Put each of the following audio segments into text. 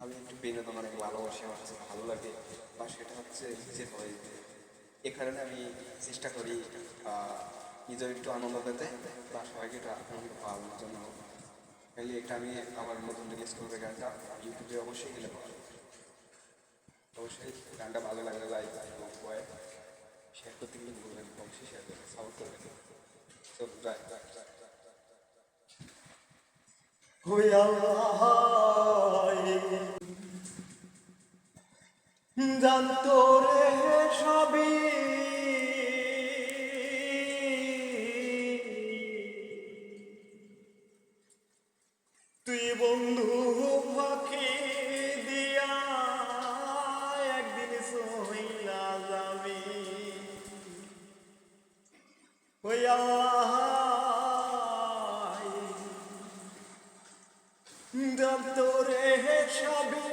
আমি একটু বিনোদন অনেক ভালোবাসি, আমার কাছে ভালো লাগে, বা সেটা হচ্ছে নিজের হয়। এ কারণে আমি চেষ্টা করি নিজের একটু আনন্দ পেতে বা সবাইকে একটু আনন্দ পাওয়ার জন্য। তাইলে এটা আমি আমার নতুন রিলিজ করবে গানটা, ইউটিউবে অবশ্যই গেলে পাওয়া যাবে। অবশ্যই গানটা ভালো লাগলে লাইক এবং শেয়ার করতে গেলে বলবেন, অবশ্যই শেয়ার করবেন, সাপোর্ট করবেন। তো যাই জানতো রে সবই তুই বন্ধু ফাঁকি দিয়া একদিন সইলা যাবি। ওই আল্লাহ জানতো রে সবই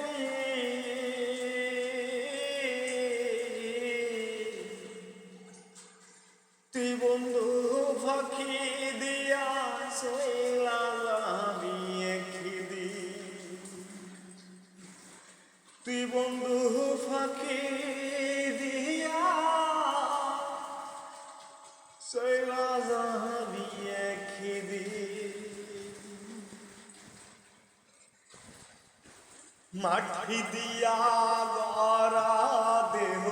তুই বন্ধু ফাঁকি দিয়া সইলা যাবি একদিন। তুই বন্ধু ফাঁকি দিয়া সইলা যাবি একদিন। মাটি দিয়া গড়া দেহ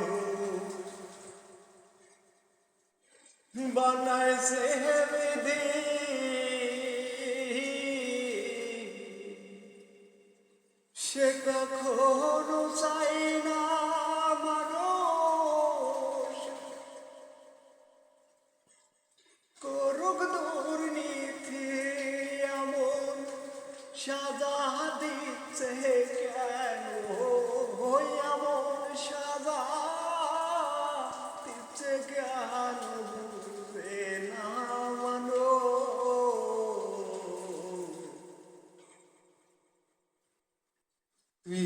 বানাইছে বিধি, সে কখনো চাই না মানুষ করুক দুর্নীতি। এমন সাজা দিচ্ছে কেন, এমন সাজা দিচ্ছে কেন, বুঝে না মানুষ। তুই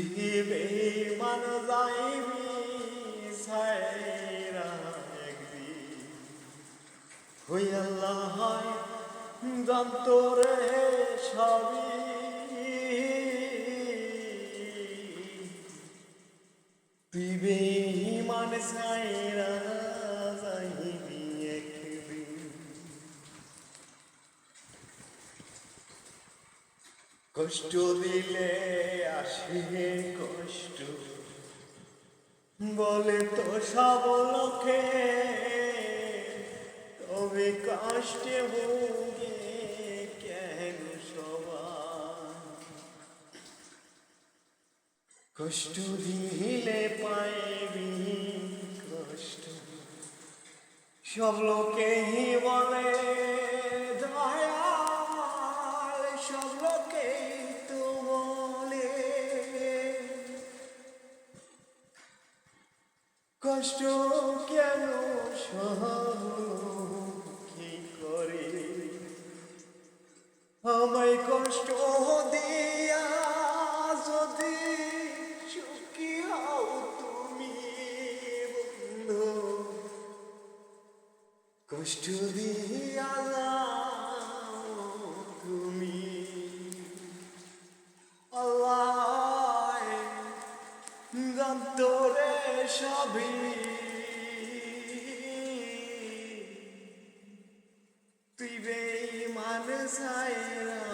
বেঈমান যাইবি ছাইরা একদিন। ওই আল্লাহ জানতো রে সবই তুই বেঈমান ছাইরা যাইবি একদিন। কষ্ট দিলে আসে কষ্ট, বলে তো সব লোকে, তবে কষ্টে ভোগে কেন সবাই। কষ্ট দিলে পাইবি কষ্ট, সব লোকেই বলে দয়াল, সব লোকেই তো বলে কষ্ট কেন সহ কি করে। আমায় কষ্ট দিয়া যদি সুখী হও তুমি বন্ধু, কষ্ট দিয়া যাও তুমি। আল্লাহ জানতো রে সবই তুই বেঈমান ছাইরা